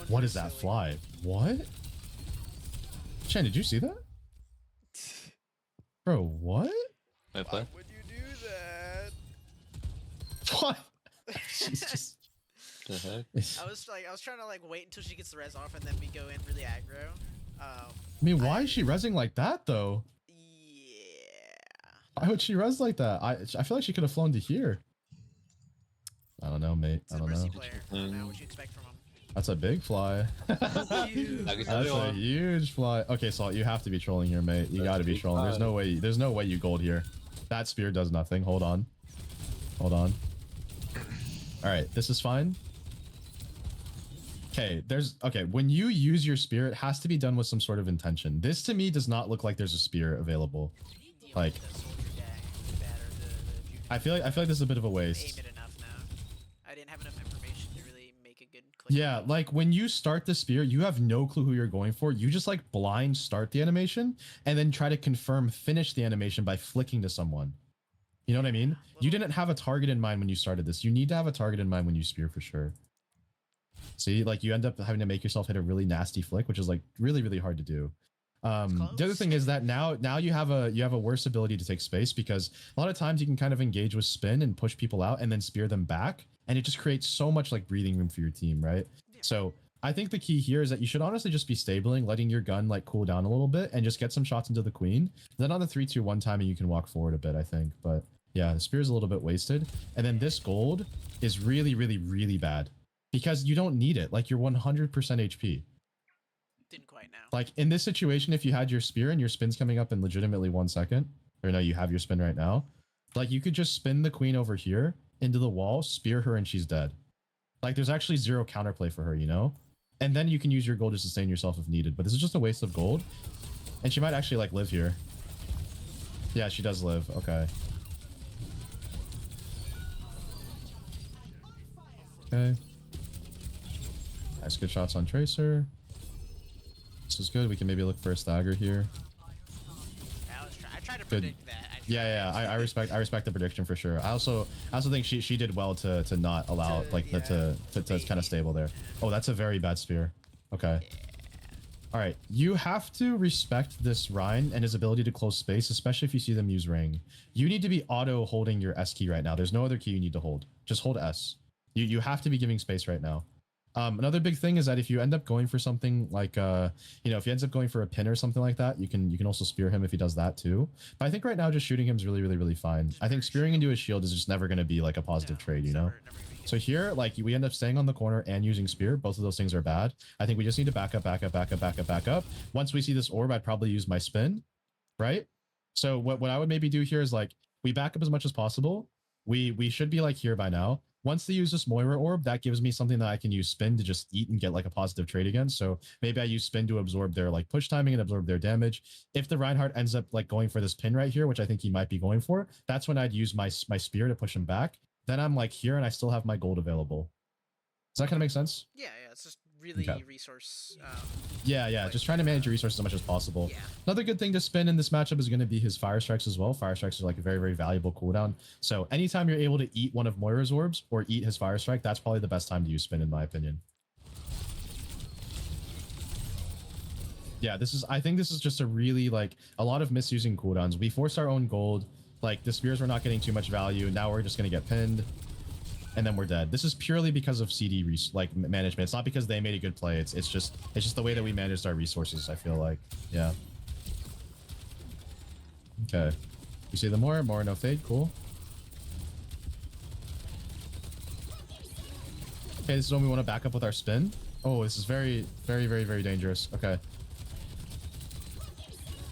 what is that fly? What? Shen, did you see that? Bro, what? Why would you do that? What? Jesus. The heck? I was trying to like wait until she gets the res off and then we go in really aggro. I mean, why is she rezzing like that though? Yeah. Why would she res like that? I feel like she could have flown to here. I don't know, mate. I don't know. Player. I don't know what you expect from him. That's a big fly. That's a huge fly. Okay, Salt, you have to be trolling here, mate. You got to be trolling. There's no way. There's no way you gold here. That spear does nothing. Hold on. Hold on. All right, this is fine. Okay, when you use your spear, it has to be done with some sort of intention. This to me does not look like there's a spear available. Like, I feel like this is a bit of a waste. I didn't have enough information to really make a good click. Yeah, like when you start the spear, you have no clue who you're going for. You just like blind start the animation and then try to confirm finish the animation by flicking to someone. You know what I mean? You didn't have a target in mind when you started this. You need to have a target in mind when you spear for sure. See, like you end up having to make yourself hit a really nasty flick, which is like really, really hard to do. The other thing is that now you have a worse ability to take space because a lot of times you can kind of engage with spin and push people out and then spear them back. And it just creates so much like breathing room for your team, right? So I think the key here is that you should honestly just be stabling, letting your gun like cool down a little bit and just get some shots into the queen. Then on the 3-2-1 timing, you can walk forward a bit, I think. But yeah, the spear is a little bit wasted. And then this gold is really, really, really bad because you don't need it. Like you're 100% HP. Didn't quite know. Like in this situation, if you had your spear and your spin's coming up in legitimately 1 second, or no, you have your spin right now, like you could just spin the queen over here into the wall, spear her, and she's dead. Like there's actually zero counterplay for her, you know? And then you can use your gold to sustain yourself if needed. But this is just a waste of gold. And she might actually like live here. Yeah, she does live. Okay. Okay. Nice, good shots on Tracer. This is good. We can maybe look for a stagger here. I tried to predict that. I respect the prediction for sure. I also think she did well to not allow to kind of stable there. Oh, that's a very bad spear. Okay. Yeah. All right, you have to respect this Rhine and his ability to close space, especially if you see them use ring. You need to be auto holding your S key right now. There's no other key you need to hold. Just hold S. You have to be giving space right now. Another big thing is that if you end up going for something like you know, if he ends up going for a pin or something like that, you can also spear him if he does that too. But I think right now just shooting him is really fine. I think spearing into his shield is just never going to be like a positive trade, you know. So here, like, we end up staying on the corner and using spear. Both of those things are bad. I think we just need to back up. Once we see this orb, I'd probably use my spin, right? So what I would maybe do here is like we back up as much as possible. We should be like here by now. Once they use this Moira orb, that gives me something that I can use spin to just eat and get like a positive trade again. So maybe I use spin to absorb their like push timing and absorb their damage. If the Reinhardt ends up like going for this pin right here, which I think he might be going for, that's when I'd use my spear to push him back. Then I'm like here and I still have my gold available. Does that kind of make sense? Yeah, it's just really resource. Yeah, like, just trying to manage your resources as much as possible. Yeah. Another good thing to spin in this matchup is going to be his fire strikes as well. Fire strikes are like a very valuable cooldown. So anytime you're able to eat one of Moira's orbs or eat his fire strike, that's probably the best time to use spin in my opinion. Yeah, I think this is just a really like a lot of misusing cooldowns. We forced our own gold. Like the spears were not getting too much value. Now we're just going to get pinned. And then we're dead. This is purely because of CD like management. It's not because they made a good play. It's just the way that we managed our resources. I feel like, yeah. Okay, you see the more no fade. Cool. Okay, this is when we want to back up with our spin. Oh, this is very dangerous. Okay.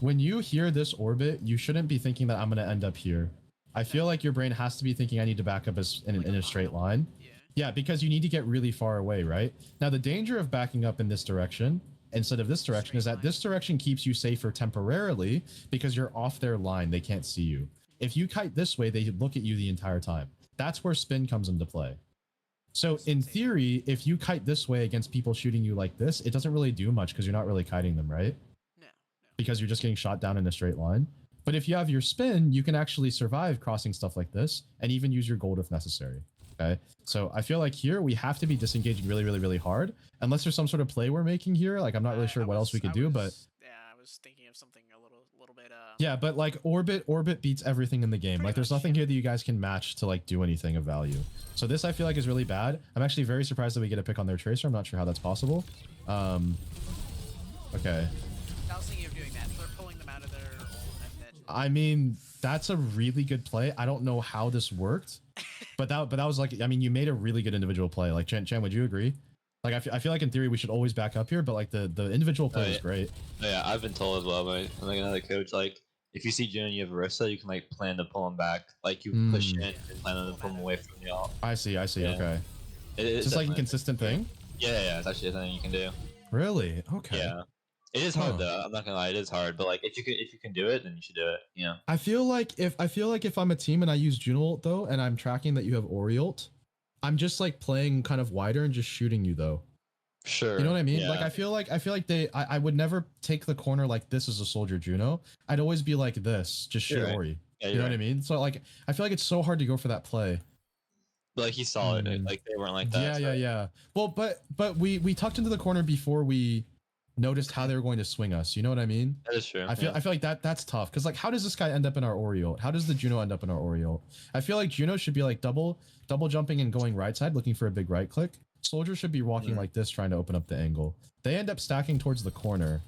When you hear this orbit, you shouldn't be thinking that I'm going to end up here. I feel like your brain has to be thinking I need to back up in a straight line. Yeah, because you need to get really far away, right? Now, the danger of backing up in this direction instead of this direction is that this direction keeps you safer temporarily because you're off their line. They can't see you. If you kite this way, they look at you the entire time. That's where spin comes into play. So in theory, if you kite this way against people shooting you like this, it doesn't really do much because you're not really kiting them, right? No. Because you're just getting shot down in a straight line. But if you have your spin, you can actually survive crossing stuff like this and even use your gold if necessary. Okay. So I feel like here we have to be disengaging really hard. Unless there's some sort of play we're making here. Like I'm not really sure what else we could do, but yeah, I was thinking of something a little bit yeah, but like orbit beats everything in the game. Like there's nothing here that you guys can match to like do anything of value. So this I feel like is really bad. I'm actually very surprised that we get a pick on their tracer. I'm not sure how that's possible. Okay. I was thinking of doing that. They're pulling them out of their ult and then I mean, that's a really good play. I don't know how this worked, but that was like, I mean, you made a really good individual play. Like Chan, would you agree? Like I feel like in theory we should always back up here, but like the individual play is great. Yeah, I've been told as well by like another coach, like if you see June and you have Orisa, you can like plan to pull him back. Like you push in and plan to pull him away from the ult. I see. Yeah. Okay. It's just like a consistent thing. Yeah, it's actually a thing you can do. Really? Okay. Yeah. It is hard though. I'm not gonna lie, it is hard. But like, if you can do it, then you should do it. You know. I feel like if I'm a team and I use Juno ult though, and I'm tracking that you have Ori ult, I'm just like playing kind of wider and just shooting you though. Sure. You know what I mean? Yeah. Like I feel like I would never take the corner like this as a soldier Juno. I'd always be like this, just shoot Ori. Yeah, you know what I mean? So like I feel like it's so hard to go for that play. But like he saw it, like they weren't like that. Yeah. Well, but we tucked into the corner before we noticed how they were going to swing us. You know what I mean? That is true. I feel like that's tough because like how does this guy end up in our Ori ult? How does the Juno end up in our Ori ult? I feel like Juno should be like double jumping and going right side looking for a big right click. Soldier should be walking like this trying to open up the angle. They end up stacking towards the corner.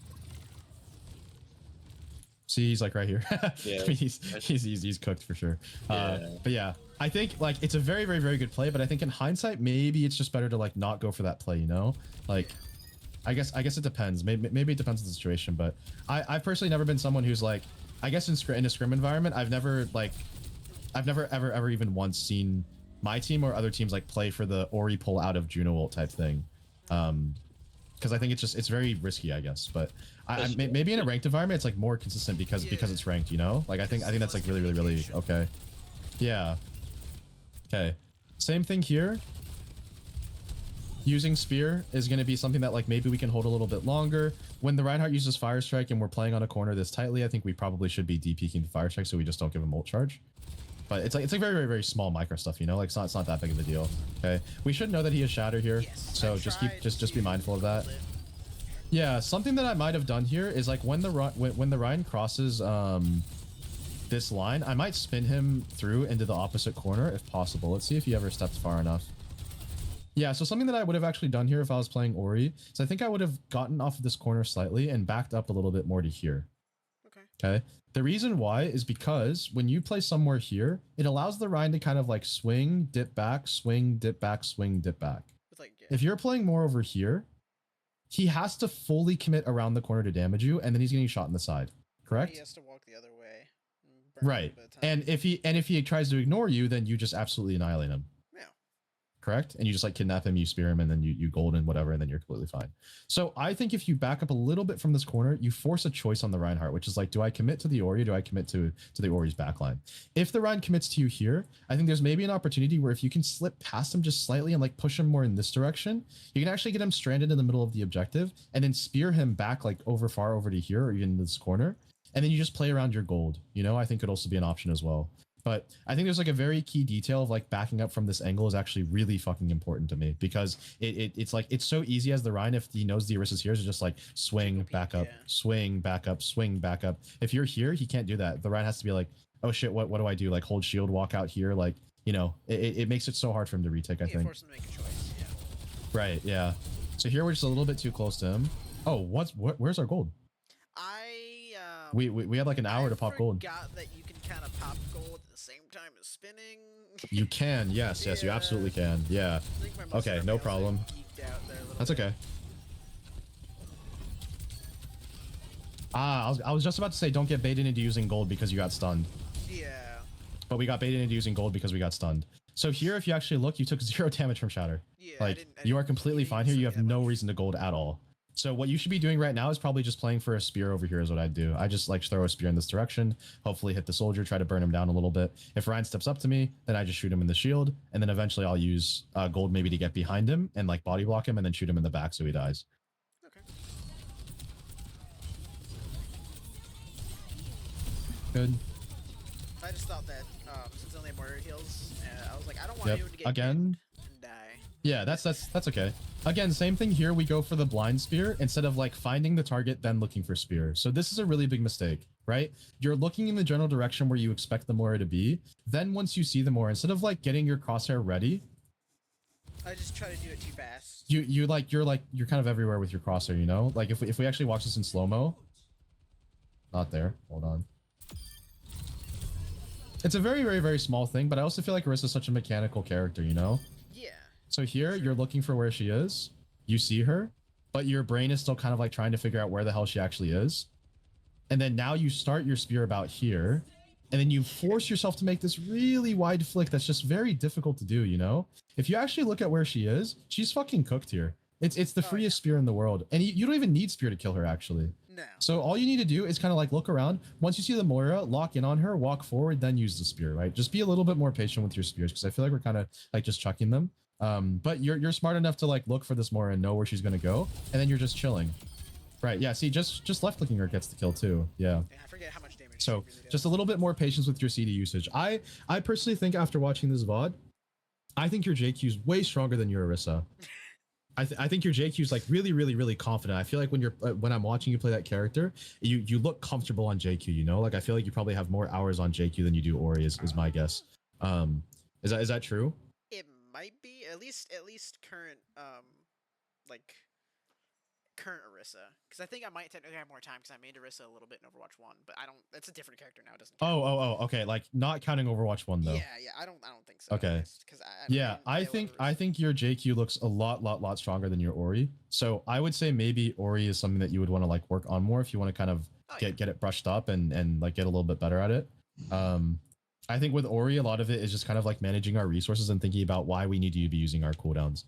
See, he's like right here. Yeah. I mean, he's cooked for sure. But yeah, I think like it's a very good play, but I think in hindsight maybe it's just better to like not go for that play, you know? Like I guess it depends. Maybe it depends on the situation, but I've personally never been someone who's like, I guess in a scrim environment, I've never ever even once seen my team or other teams like play for the Ori pull out of Juno ult type thing. Because I think it's very risky, I guess. But maybe in a ranked environment, it's like more consistent because it's ranked, you know? Like I think that's like really okay. Yeah. Okay. Same thing here. Using spear is going to be something that like maybe we can hold a little bit longer. When the Reinhardt uses fire strike and we're playing on a corner this tightly, I think we probably should be de-peeking the fire strike so we just don't give him ult charge. But it's like very small micro stuff, you know, like it's not that big of a deal. Okay, we should know that he has shatter here, so just be mindful of that. Yeah, something that I might have done here is like when the Ryan crosses this line, I might spin him through into the opposite corner if possible. Let's see if he ever steps far enough. Yeah, so something that I would have actually done here if I was playing Ori, so I think I would have gotten off of this corner slightly and backed up a little bit more to here. Okay. Okay. The reason why is because when you play somewhere here, it allows the Rhine to kind of like swing, dip back, swing, dip back, swing, dip back. Like, yeah. If you're playing more over here, he has to fully commit around the corner to damage you, and then he's getting shot in the side. Correct? He has to walk the other way. Right. And if he tries to ignore you, then you just absolutely annihilate him. Yeah. Correct? And you just like kidnap him, you spear him, and then you gold and whatever, and then you're completely fine. So I think if you back up a little bit from this corner, you force a choice on the Reinhardt, which is like, do I commit to the Ori or do I commit to the Ori's backline? If the Rhine commits to you here, I think there's maybe an opportunity where if you can slip past him just slightly and like push him more in this direction, you can actually get him stranded in the middle of the objective and then spear him back like far over to here or even this corner. And then you just play around your gold. You know, I think could also be an option as well. But I think there's like a very key detail of like backing up from this angle is actually really fucking important to me because it's like it's so easy as the Rhine if he knows the Orisa's here to just like swing back up, swing back up, swing back up. If you're here, he can't do that. The Rhine has to be like, oh shit, what do I do? Like hold shield, walk out here, like it makes it so hard for him to retake. I think. Force him to make a choice. Yeah. Right. Yeah. So here we're just a little bit too close to him. Oh, where's our gold? We had like an hour to pop gold. I forgot that you can kind of pop gold at the same time as spinning. You can, yes, you absolutely can. Yeah. Okay, no problem. That's okay. I was just about to say don't get baited into using gold because you got stunned. Yeah. But we got baited into using gold because we got stunned. So here, if you actually look, you took 0 damage from Shatter. Yeah. Like you are completely fine here. You have no reason to gold at all. So what you should be doing right now is probably just playing for a spear over here is what I'd do. I just like throw a spear in this direction, hopefully hit the soldier, try to burn him down a little bit. If Ryan steps up to me, then I just shoot him in the shield. And then eventually I'll use gold maybe to get behind him and like body block him and then shoot him in the back so he dies. Okay. Good. I just thought that since they only have mortar heals, I was like, I don't want anyone to get again and die. Yeah, that's okay. Again, same thing here. We go for the blind spear instead of like finding the target, then looking for spear. So this is a really big mistake, right? You're looking in the general direction where you expect the Mora to be. Then once you see the Mora, instead of like getting your crosshair ready, I just try to do it too fast. You're kind of everywhere with your crosshair, you know? Like if we actually watch this in slow-mo, not there. Hold on. It's a very, very, very small thing, but I also feel like Orisa's such a mechanical character, you know? So here, you're looking for where she is. You see her, but your brain is still kind of like trying to figure out where the hell she actually is. And then now you start your spear about here, and then you force yourself to make this really wide flick that's just very difficult to do, you know? If you actually look at where she is, she's fucking cooked here. It's the freest spear in the world. And you don't even need spear to kill her, actually. No. So all you need to do is kind of like look around. Once you see the Moira, lock in on her, walk forward, then use the spear, right? Just be a little bit more patient with your spears because I feel like we're kind of like just chucking them. But you're smart enough to like look for this more and know where she's gonna go, and then you're just chilling. Right, yeah, see, just left clicking her gets the kill too. Yeah. I forget how much damage so really just a little bit more patience with your CD usage. I personally think after watching this VOD, I think your JQ is way stronger than your Orisa. I think your JQ is like really, really, really confident. I feel like when I'm watching you play that character, you look comfortable on JQ, you know? Like I feel like you probably have more hours on JQ than you do Ori is my guess. Is that true? Might be at least current current Orisa, because I think I might technically have more time because I made Orisa a little bit in Overwatch 1, but I don't. That's a different character now. It doesn't count. Oh, okay. Like not counting Overwatch 1 though. Yeah. I don't think so. Okay. I think your JQ looks a lot stronger than your Ori. So I would say maybe Ori is something that you would want to like work on more if you want to kind of get it brushed up and like get a little bit better at it. I think with Ori, a lot of it is just kind of like managing our resources and thinking about why we need you to be using our cooldowns.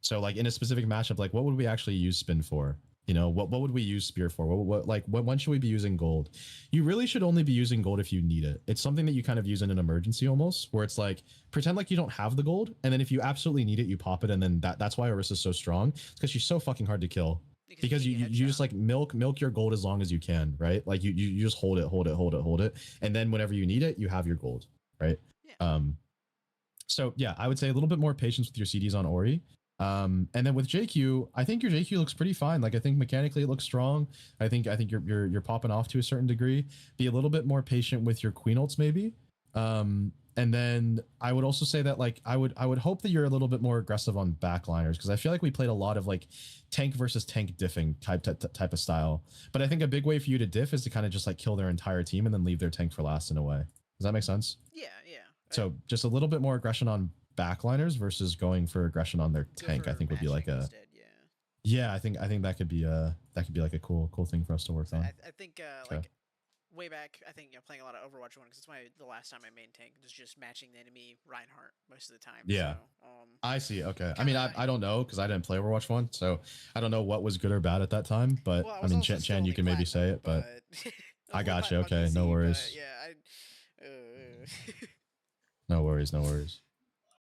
So like in a specific matchup, like what would we actually use spin for? You know, what would we use spear for? When should we be using gold? You really should only be using gold if you need it. It's something that you kind of use in an emergency almost, where it's like pretend like you don't have the gold, and then if you absolutely need it, you pop it, and then that's why Orisa's so strong. It's because she's so fucking hard to kill. Because you just like milk your gold as long as you can, right? Like you just hold it, and then whenever you need it, you have your gold, right? Yeah. So yeah, I would say a little bit more patience with your CDs on Ori. And then with JQ, I think your JQ looks pretty fine. Like I think mechanically it looks strong. I think you're popping off to a certain degree. Be a little bit more patient with your queen ults maybe. And then I would also say that like I would hope that you're a little bit more aggressive on backliners, because I feel like we played a lot of like tank versus tank diffing type of style. But I think a big way for you to diff is to kind of just like kill their entire team and then leave their tank for last in a way. Does that make sense? Yeah. So just a little bit more aggression on backliners versus going for aggression on their tank, I think would be like a instead, yeah. I think that could be like a cool thing for us to work on. I think like way back, I think playing a lot of Overwatch 1 because it's the last time I main tank was just matching the enemy Reinhardt most of the time. Yeah. So, I see. Okay. I mean, I don't know because I didn't play Overwatch 1, so I don't know what was good or bad at that time. But I mean, Chan, you can maybe say it, but I got you. Okay, no worries. Yeah. No worries.